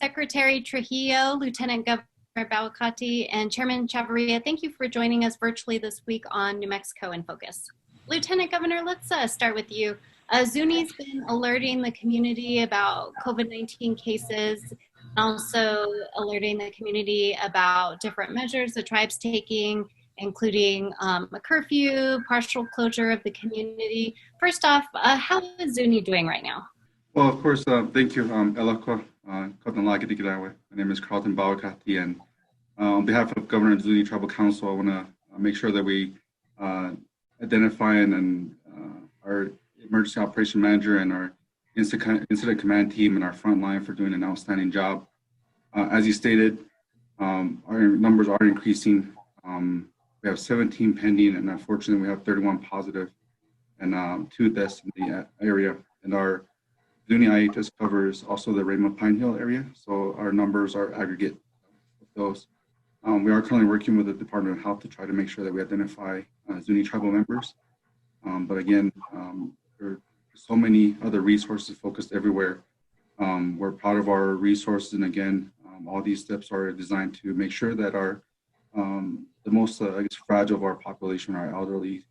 Secretary Trujillo, Lieutenant Governor Baucati, and Chairman Chavarria, thank you for joining us virtually this week on New Mexico in Focus. Lieutenant Governor, let's start with you. Zuni's been alerting the community about COVID-19 cases, and also alerting the community about different measures the tribe's taking, including a curfew, partial closure of the community. First off, how is Zuni doing right now? Well, of course, thank you, Elako. My name is Carlton Baucati, and on behalf of Governor Zuni Tribal Council, I want to make sure that we identify and our emergency operation manager and our incident command team and our front line for doing an outstanding job. As you stated, our numbers are increasing. We have 17 pending, and unfortunately, we have 31 positive and 2 deaths in the area. And our Zuni IHS covers also the Raymond Pine Hill area, so our numbers are aggregate of those. We are currently working with the Department of Health to try to make sure that we identify Zuni tribal members. But again, there are so many other resources focused everywhere. We're proud of our resources, and again, all these steps are designed to make sure that our the most fragile of our population, our elderly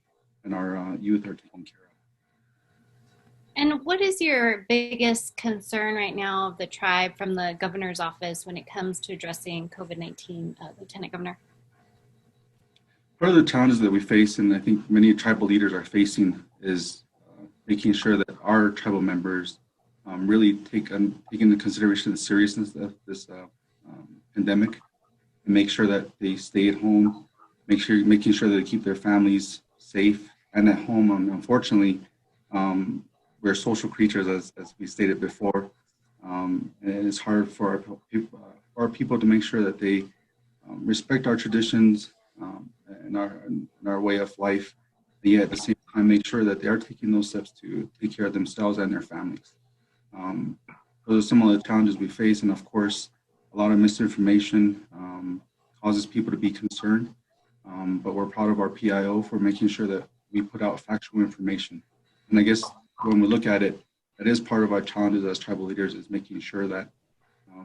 and our youth, are taken care of. And what is your biggest concern right now of the tribe from the governor's office when it comes to addressing COVID-19, Lieutenant Governor? Part of the challenges that we face, and I think many tribal leaders are facing, is making sure that our tribal members really take into consideration the seriousness of this pandemic, and make sure that they stay at home, making sure that they keep their families safe and at home. And unfortunately, we're social creatures, as we stated before, and it's hard for our people to make sure that they respect our traditions and our way of life, and yet at the same time make sure that they are taking those steps to take care of themselves and their families. Those are some of the challenges we face, and of course, a lot of misinformation causes people to be concerned, but we're proud of our PIO for making sure that we put out factual information. And I guess when we look at it, that is part of our challenges as tribal leaders, is making sure that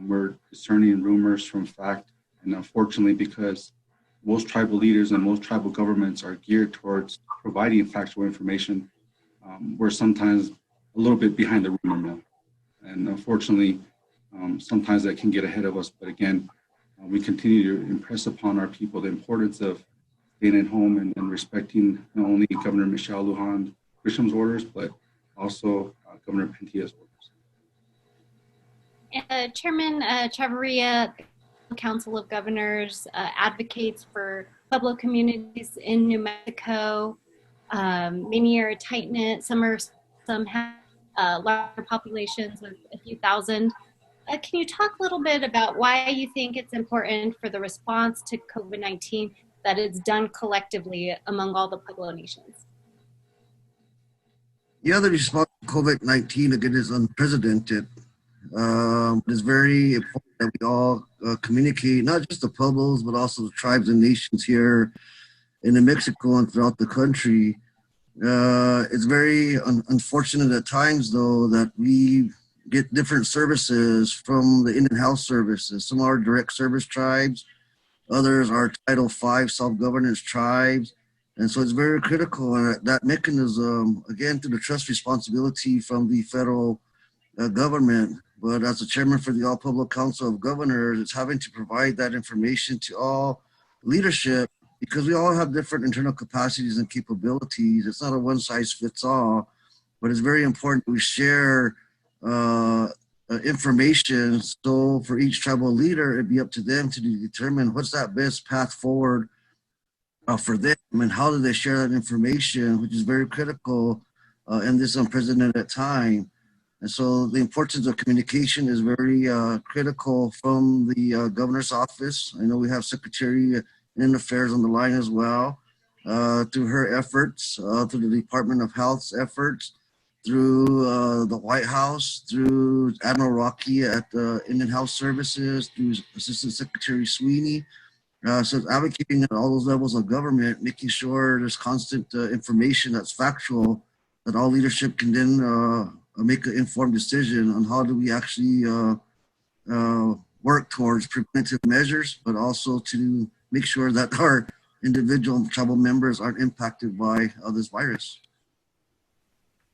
we're discerning rumors from fact. And unfortunately, because most tribal leaders and most tribal governments are geared towards providing factual information, we're sometimes a little bit behind the rumor mill. And unfortunately, sometimes that can get ahead of us. But again, we continue to impress upon our people the importance of staying at home and respecting not only Governor Michelle Lujan Grisham's orders, but also Governor Pentilla's orders. Chairman Chavarria, the Council of Governors advocates for Pueblo communities in New Mexico. Many are tight-knit, some have larger populations of a few thousand. Can you talk a little bit about why you think it's important for the response to COVID-19 that it's done collectively among all the Pueblo nations? Yeah, the response to COVID-19, again, is unprecedented. It's very important that we all communicate, not just the Pueblos, but also the tribes and nations here in New Mexico and throughout the country. It's very unfortunate at times, though, that we get different services from the Indian Health Services. Some are direct service tribes, others are Title V self-governance tribes. And so it's very critical that mechanism, again, to the trust responsibility from the federal government. But as the chairman for the All Pueblo Council of Governors, it's having to provide that information to all leadership, because we all have different internal capacities and capabilities. It's not a one size fits all, but it's very important we share information. So for each tribal leader, it'd be up to them to determine what's that best path forward for them, and how do they share that information, which is very critical in this unprecedented time. And so the importance of communication is very critical from the governor's office. I know we have Secretary of Indian Affairs on the line as well, through her efforts, through the Department of Health's efforts, through the White House, through Admiral Rocky at Indian Health Services, through Assistant Secretary Sweeney. So it's advocating at all those levels of government, making sure there's constant information that's factual, that all leadership can then make an informed decision on how do we actually work towards preventive measures, but also to make sure that our individual tribal members aren't impacted by this virus.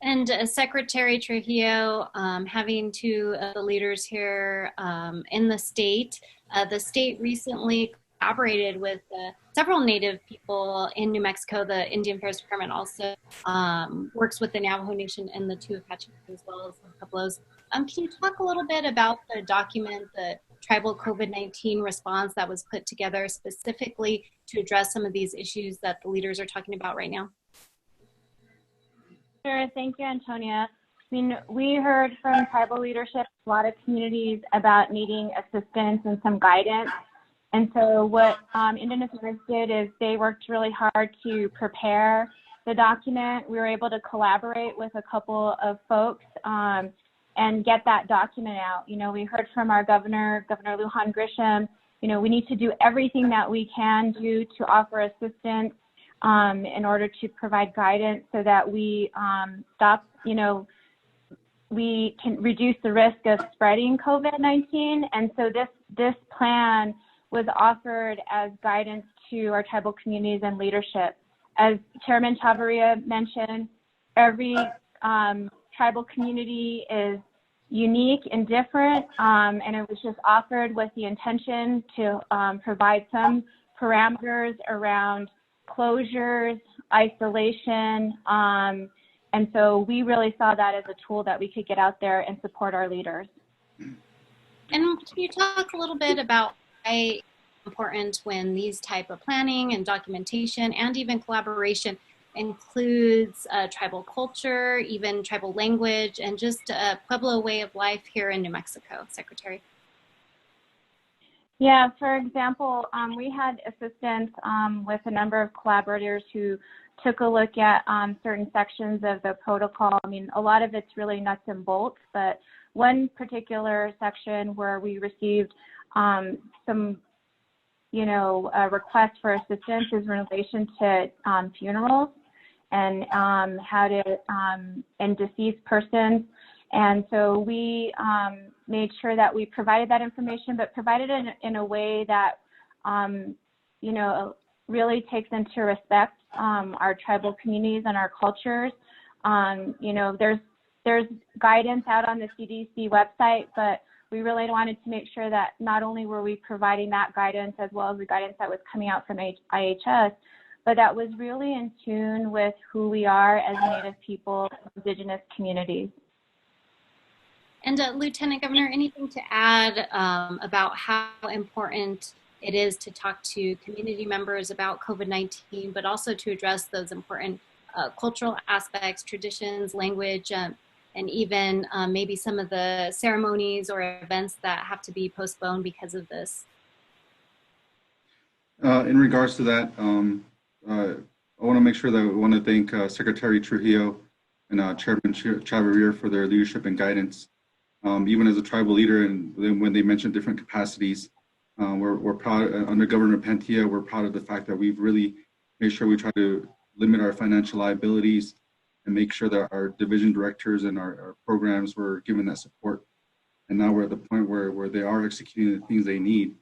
And Secretary Trujillo, having two of the leaders here in the state recently collaborated with several Native people in New Mexico. The Indian Affairs Department also works with the Navajo Nation and the two Apache as well as the Pueblos. Can you talk a little bit about the document, the tribal COVID-19 response that was put together specifically to address some of these issues that the leaders are talking about right now? Sure, thank you, Antonia. I mean, we heard from tribal leadership, a lot of communities about needing assistance and some guidance. And so what Indian Affairs did is they worked really hard to prepare the document. We were able to collaborate with a couple of folks and get that document out. You know, we heard from our Governor Lujan Grisham, you know, we need to do everything that we can do to offer assistance in order to provide guidance so that we stop, you know, we can reduce the risk of spreading COVID-19. And so this plan was offered as guidance to our tribal communities and leadership. As Chairman Chavarria mentioned, every tribal community is unique and different, and it was just offered with the intention to provide some parameters around closures, isolation, and so we really saw that as a tool that we could get out there and support our leaders. And can you talk a little bit about why it's important when these type of planning and documentation and even collaboration includes tribal culture, even tribal language, and just a Pueblo way of life here in New Mexico, Secretary? Yeah, for example, we had assistance with a number of collaborators who took a look at certain sections of the protocol. I mean, a lot of it's really nuts and bolts, but one particular section where we received some, you know, requests for assistance is in relation to funerals and how to, and deceased persons. And so we made sure that we provided that information, but provided it in a way that, you know, really takes into respect our tribal communities and our cultures. You know, there's guidance out on the CDC website, but we really wanted to make sure that not only were we providing that guidance as well as the guidance that was coming out from IHS, but that was really in tune with who we are as Native people, Indigenous communities. And Lieutenant Governor, anything to add about how important it is to talk to community members about COVID-19, but also to address those important cultural aspects, traditions, language, and even maybe some of the ceremonies or events that have to be postponed because of this? In regards to that, I want to make sure that I want to thank Secretary Trujillo and Chairman Chavarria for their leadership and guidance. Even as a tribal leader, and when they mentioned different capacities, we're proud, under Governor Pentia, we're proud of the fact that we've really made sure we try to limit our financial liabilities and make sure that our division directors and our programs were given that support. And now we're at the point where they are executing the things they need.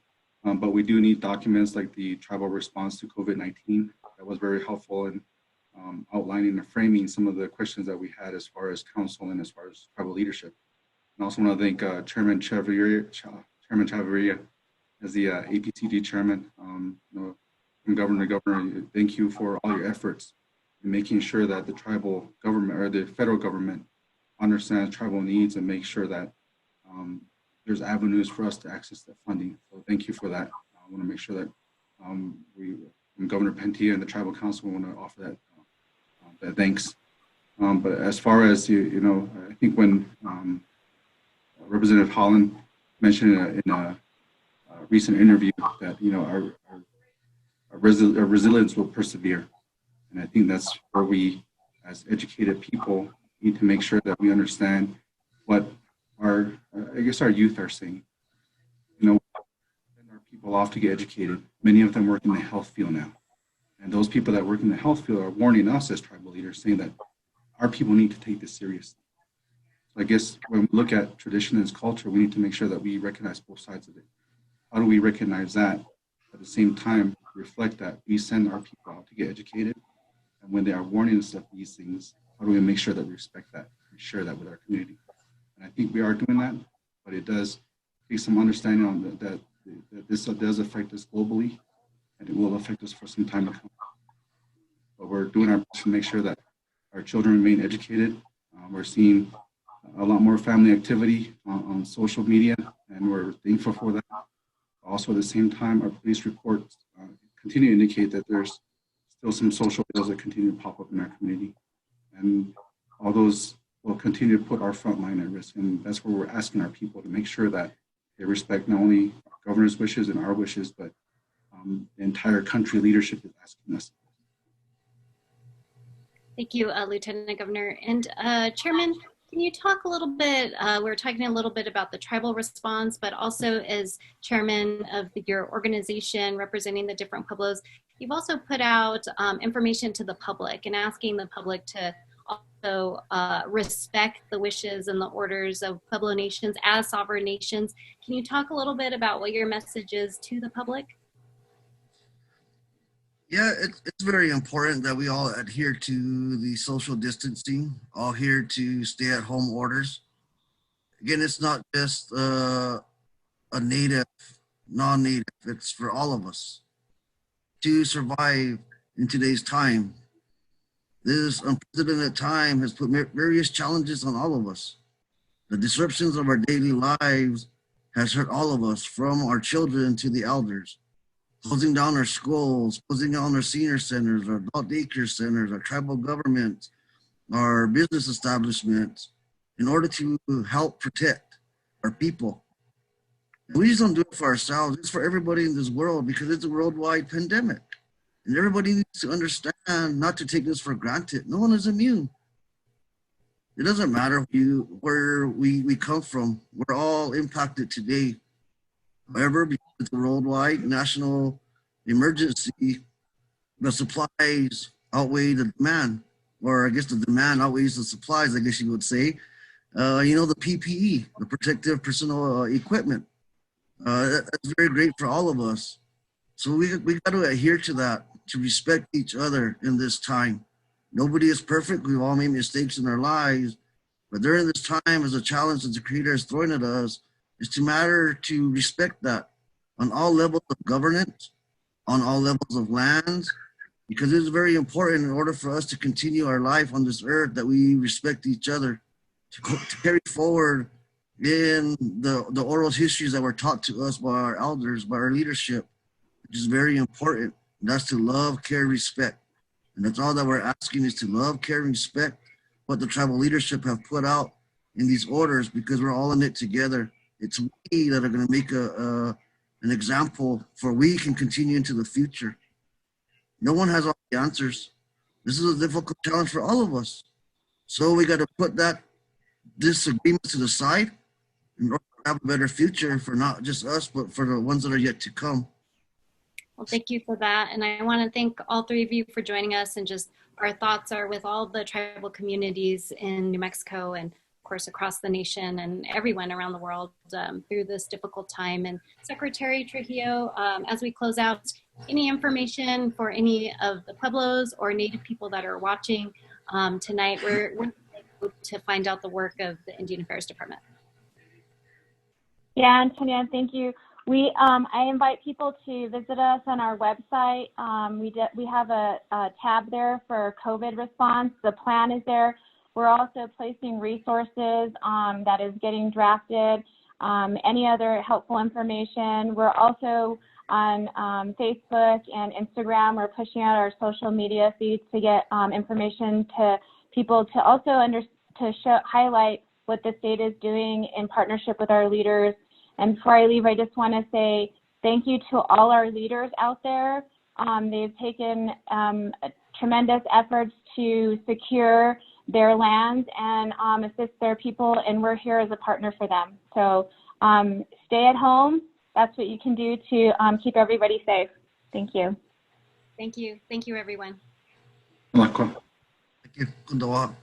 But we do need documents like the tribal response to COVID-19. That was very helpful in outlining and framing some of the questions that we had as far as council and as far as tribal leadership. And also want to thank Chairman Chavarria as the APCD chairman. You know, from governor to governor, thank you for all your efforts in making sure that the tribal government or the federal government understands tribal needs and make sure that there's avenues for us to access that funding. So thank you for that. I want to make sure that we, from Governor Pentia and the Tribal Council, we want to offer that thanks. But as far as you know, I think when Representative Holland mentioned in a recent interview that, you know, our resilience will persevere. And I think that's where we, as educated people, need to make sure that we understand what our, I guess our youth are saying. You know, send our people off to get educated. Many of them work in the health field now. And those people that work in the health field are warning us as tribal leaders, saying that our people need to take this seriously. I guess when we look at tradition and culture, we need to make sure that we recognize both sides of it. How do we recognize that? At the same time, reflect that we send our people out to get educated. And when they are warning us of these things, how do we make sure that we respect that and share that with our community? And I think we are doing that, but it does take some understanding on that this does affect us globally, and it will affect us for some time to come. But we're doing our best to make sure that our children remain educated. We're seeing a lot more family activity on social media, and we're thankful for that. Also, at the same time, our police reports continue to indicate that there's still some social ills that continue to pop up in our community. And all those will continue to put our front line at risk. And that's where we're asking our people to make sure that they respect not only our governor's wishes and our wishes, but the entire country leadership is asking us. Thank you, Lieutenant Governor. And Chairman, can you talk a little bit, we're talking a little bit about the tribal response, but also as chairman of your organization representing the different pueblos, you've also put out information to the public and asking the public to also respect the wishes and the orders of Pueblo nations as sovereign nations. Can you talk a little bit about what your message is to the public? Yeah, it's very important that we all adhere to the social distancing, all here to stay at home orders. Again, it's not just a native, non-native, it's for all of us to survive in today's time. This unprecedented time has put various challenges on all of us. The disruptions of our daily lives has hurt all of us, from our children to the elders. Closing down our schools, closing down our senior centers, our adult daycare centers, our tribal government, our business establishments, in order to help protect our people. We just don't do it for ourselves, it's for everybody in this world, because it's a worldwide pandemic. And everybody needs to understand not to take this for granted. No one is immune. It doesn't matter where we come from. We're all impacted today. However, because it's a worldwide national emergency, the supplies outweigh the demand, or I guess the demand outweighs the supplies, I guess you would say. The PPE, the protective personal equipment, that's very great for all of us. So we got to adhere to that, to respect each other in this time. Nobody is perfect. We've all made mistakes in our lives, but during this time, as a challenge that the Creator is throwing at us, is to matter to respect that on all levels of governance, on all levels of lands, because it is very important in order for us to continue our life on this earth that we respect each other, to carry forward in the oral histories that were taught to us by our elders, by our leadership, which is very important. And that's to love, care, respect. And that's all that we're asking, is to love, care, and respect what the tribal leadership have put out in these orders, because we're all in it together. It's we that are going to make an example for we can continue into the future. No one has all the answers. This is a difficult challenge for all of us. So we got to put that disagreement to the side in order to have a better future for not just us, but for the ones that are yet to come. Well, thank you for that. And I want to thank all three of you for joining us, and just our thoughts are with all the tribal communities in New Mexico and of course across the nation and everyone around the world through this difficult time. And Secretary Trujillo, as we close out, any information for any of the Pueblos or Native people that are watching tonight, where to find out the work of the Indian Affairs Department? Yeah, Antonia, thank you. I invite people to visit us on our website. We have a tab there for COVID response. The plan is there. We're also placing resources that is getting drafted, any other helpful information. We're also on Facebook and Instagram. We're pushing out our social media feeds to get information to people, to also highlight what the state is doing in partnership with our leaders. And before I leave, I just want to say thank you to all our leaders out there. They've taken tremendous efforts to secure their lands and assist their people, and we're here as a partner for them. So stay at home. That's what you can do to keep everybody safe. Thank you. Thank you. Thank you, everyone. Thank you. Thank you.